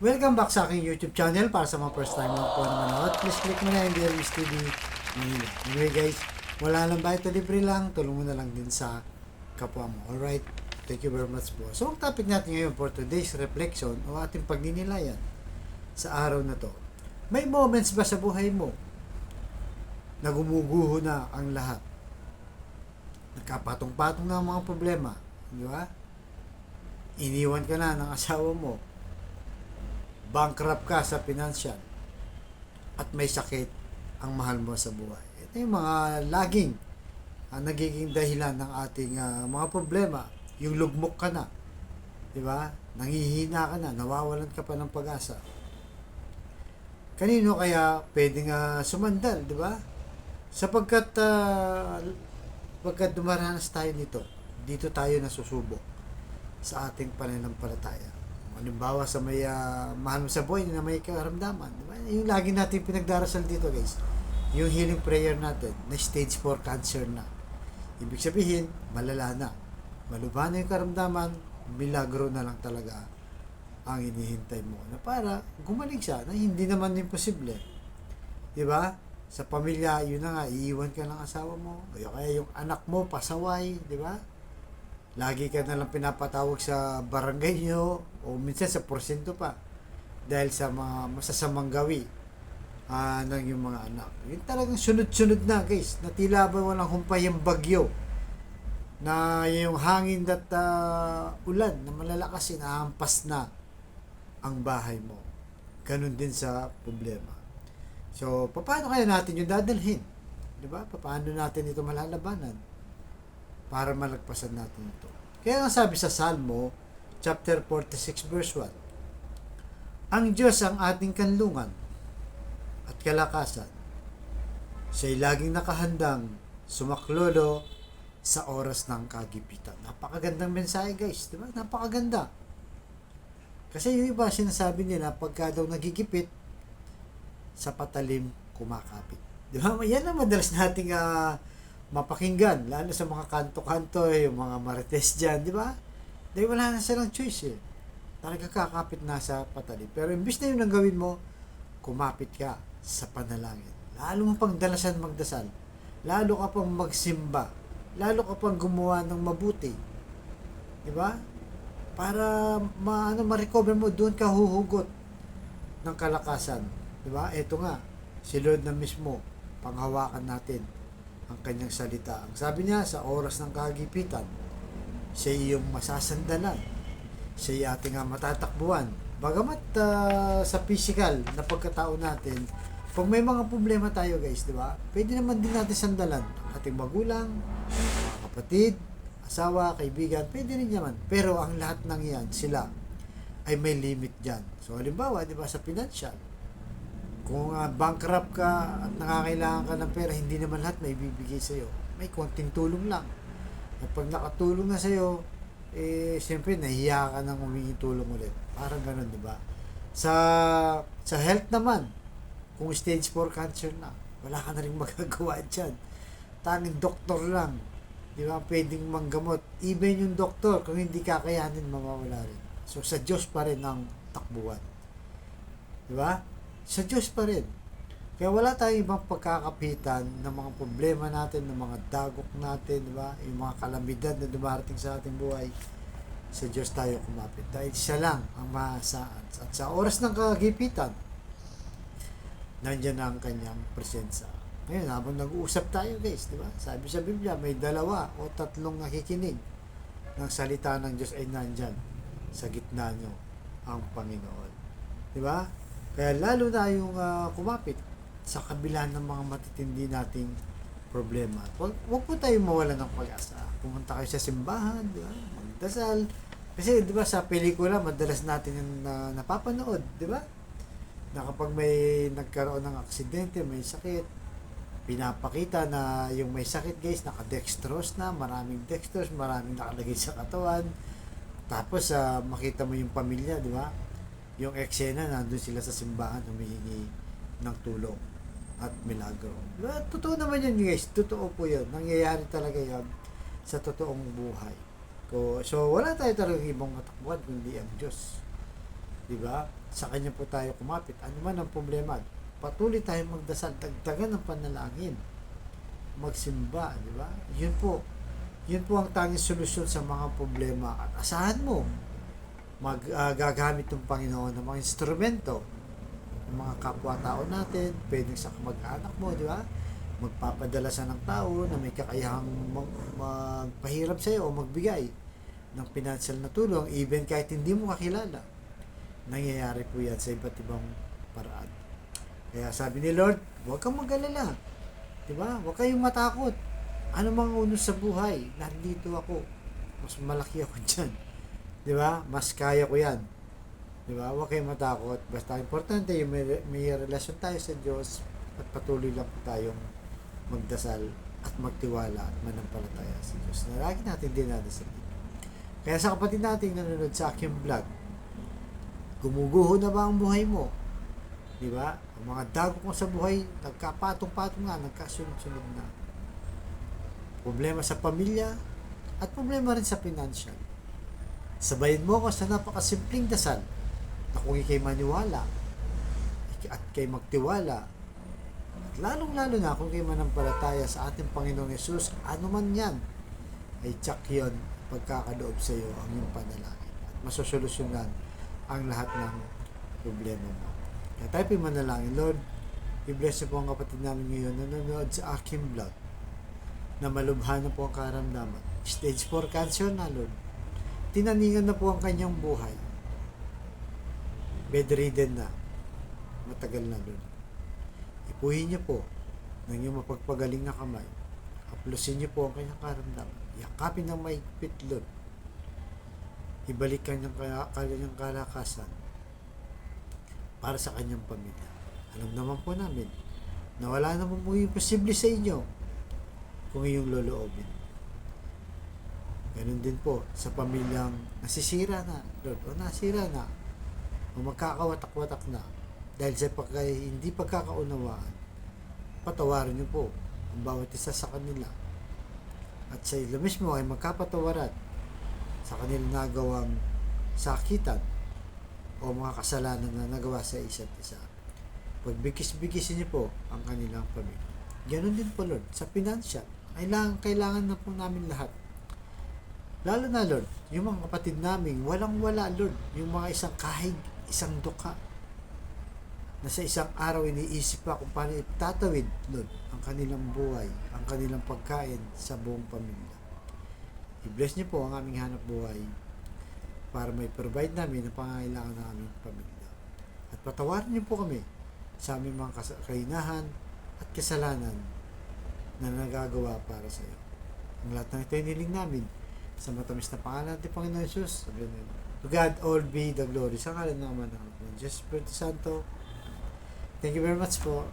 Welcome back sa aking YouTube channel. Para sa mga first time po na manood, please click mo na yung Dear Miss TV Manila. Anyway guys, wala lang ba ito, libre lang, tulong mo na lang din sa kapwa mo. Alright, thank you very much po. So ang topic natin ngayon for today's reflection o ating pagninilayan sa araw na to. May moments ba sa buhay mo na gumuguho na ang lahat? Nagkapatong-patong na ang mga problema, di ba? Iniwan ka na ng asawa mo, bankrupt ka sa financial, at may sakit ang mahal mo sa buhay. Ito yung mga laging nagiging dahilan ng ating mga problema. Yung lugmok ka na, di ba? Nangihina ka na, nawawalan ka pa ng pag-asa. Kanino kaya pwedeng sumandal, di ba? Sapagkat pagkat dumaranas tayo nito, dito tayo nasusubok sa ating pananampalataya. Halimbawa sa may mahal mo sa buhay na may karamdaman, diba? Yung lagi natin pinagdarasal dito guys, yung healing prayer natin na stage 4 cancer na. Ibig sabihin, malala na, malubha na yung karamdaman, milagro na lang talaga ang inihintay mo na para gumaling siya na hindi naman imposible, di ba? Sa pamilya, yun na nga, iiwan ka ng asawa mo, o kaya yung anak mo pasaway, di ba? Lagi ka nalang pinapatawag sa barangay nyo o minsan sa porsyento pa dahil sa mga masasamang gawi ng yung mga anak. Yung talagang sunod-sunod na guys, na tila ba walang humpay yung bagyo na yung hangin at ulan na malalakas, inahampas na ang bahay mo. Ganun din sa problema. So, paano kaya natin yung dadalhin? Diba? Paano natin ito malalabanan para malagpasan natin ito? Kaya nga sabi sa Salmo, chapter 46, verse 1, ang Diyos ang ating kanlungan at kalakasan. Siya'y laging nakahandang sumaklolo sa oras ng kagipitan. Napakagandang mensahe guys, di ba? Napakaganda. Kasi yung iba sinasabi nila, pagka daw nagigipit, sa patalim kumakapit. Di ba? Yan ang madalas nating mapakinggan, lalo sa mga kanto-kanto, yung mga marites dyan, di ba? Dahil wala na silang choice eh. Talaga kakapit na sa patalim. Pero imbis na yun ang gawin mo, kumapit ka sa panalangin. Lalo mo pang dalasan magdasal. Lalo ka pang magsimba. Lalo ka pang gumawa ng mabuti. Di ba? Para ma-recover mo, doon ka huhugot ng kalakasan. Di ba? Ito nga, si Lord na mismo, panghawakan natin ang kanyang salita. Ang sabi niya, sa oras ng kagipitan, siya iyong masasandalan. Siya ating matatakbuhan. Bagamat sa physical na pagkatao natin, pag may mga problema tayo guys, di ba? Pwede naman din natin sandalan ang ating magulang, mga kapatid, asawa, kaibigan, pwede rin naman. Pero ang lahat ng yan, sila ay may limit dyan. So halimbawa, di ba, sa financial, kung bankrupt ka at nakakailangan ka ng pera, hindi naman lahat may bibigay sa'yo. May konting tulong lang. At pag nakatulong na sa'yo, siyempre, nahiya ka nang humingi tulong ulit. Parang ganun, di ba? Sa health naman, kung stage 4 cancer na, wala ka na rin magagawa dyan. Tanging doktor lang. Di ba? Pwedeng manggamot. Even yung doktor, kung hindi kakayanin, mawawala rin. So, sa Diyos pa rin ang takbuhan. Di ba? Sa Diyos pa rin. Kaya wala tayong ibang pagkakapitan ng mga problema natin, ng mga dagok natin, di ba? Yung mga kalamidad na dumarating sa ating buhay. Sa Diyos tayo kumapit. Dahil siya lang ang maasahan. At sa oras ng kagipitan, nandiyan na ang kanyang presensya. Ngayon, habang nag-uusap tayo guys, di ba? Sabi sa Biblia, may 2 o 3 nakikinig ng salita ng Diyos ay nandyan sa gitna nyo ang Panginoon. Di ba? Kaya lalo na yung kumapit sa kabila ng mga matitindi nating problema. Huwag po tayong mawala ng pag-asa. Pumunta kayo sa simbahan, di ba? Magdasal. Kasi di ba sa pelikula, madalas natin yung napapanood, di ba? Na kapag may nagkaroon ng aksidente, may sakit, pinapakita na yung may sakit guys, naka-dextrose na, maraming dextrose, maraming nakalagay sa katawan. Tapos makita mo yung pamilya, di ba? Yung eksena, nandun sila sa simbahan, humihingi ng tulong at milagro. Diba? Totoo naman yun guys, totoo po yun. Nangyayari talaga yan sa totoong buhay. So wala tayo talagang ibang katakbuhan kundi ang Diyos. Di ba? Sa Kanya po tayo kumapit. Ano man ang problema, patuloy tayong magdasal, dagdagan ng panalangin, magsimba, di ba? Yun po ang tanging solusyon sa mga problema. At asahan mo, gagamit ng Panginoon ng mga instrumento, ng mga kapwa-tao natin, pwedeng sa kamag-anak mo, di ba? Magpapadala sa ng tao na may kakayahang magpahiram sa iyo o magbigay ng financial na tulong, even kahit hindi mo kakilala. Nangyayari po yan sa iba't ibang paraan. Kaya sabi ni Lord, huwag kang mag-alala. Diba? Huwag kayong matakot. Ano mang unos sa buhay, nandito ako. Mas malaki ako dyan. Diba? Mas kaya ko yan. Diba? Huwag kayong matakot. Basta importante yung may relasyon tayo sa Diyos at patuloy lang po tayong magdasal at magtiwala at manampalataya sa Diyos na lagi natin dinadasal. Kaya sa kapatid natin nanonood sa aking vlog, gumuguho na ba ang buhay mo? Di ba? Ang mga dago ko sa buhay, nagkapatong-patong na, nagkasunod-sunod na. Problema sa pamilya at problema rin sa financial. Sabayin mo ko sa napakasimpleng dasal na kung ikay maniwala at kay magtiwala at lalong-lalo na kung ikay manampalataya sa ating Panginoong Yesus, ano man yan, ay tsak yun pagkakaloob sa iyo ang iyong panalangin at masosolusyonan ang lahat ng problema mo. Kaya tayo manalangin. Lord, i-bless niyo po ang kapatid namin ngayon na nanonood sa aking vlog na malubha na po ang karamdaman. Stage 4 cancer na, Lord. Tinaningan na po ang kanyang buhay. Bedridden na. Matagal na, Lord. Ipuhin niyo po ng iyong mapagpagaling na kamay. Haplusin niyo po ang kanyang karamdaman. Yakapin ng maigpit, Lord. Ibalik kanyang kalakasan para sa kanyang pamilya. Alam naman po namin na wala naman po imposible sa inyo kung iyong loloobin. Ganun din po sa pamilyang nasisira na, Lord, o nasira na, o magkakawatak-watak na dahil sa hindi pagkakaunawaan. Patawarin niyo po ang bawat isa sa kanila at sa ilo mismo ay magkapatawaran sa kanilang nagawang sakitan o mga kasalanan na nagawa sa isa't isa. Pagbigis-bigisin niyo po ang kanilang pamilya. Ganon din po, Lord, sa financial. Kailangan na po namin lahat. Lalo na, Lord, yung mga kapatid namin, walang-wala, Lord, yung mga isang kahig, isang duka, na sa isang araw iniisip pa kung paano itatawid, Lord, ang kanilang buhay, ang kanilang pagkain sa buong pamilya. I-bless niyo po ang aming hanap buhay para may provide namin ang pangangailangan ng aming pamilya. At patawarin niyo po kami sa aming mga kainahan at kasalanan na nagagawa para sa iyo. Ang lahat ng ito ay niling namin sa matamis na pangalan ng Panginoon Jesus. To God all be the glory. Sa ngalan ng Ama ng Diyos Espiritu Santo. Thank you very much po.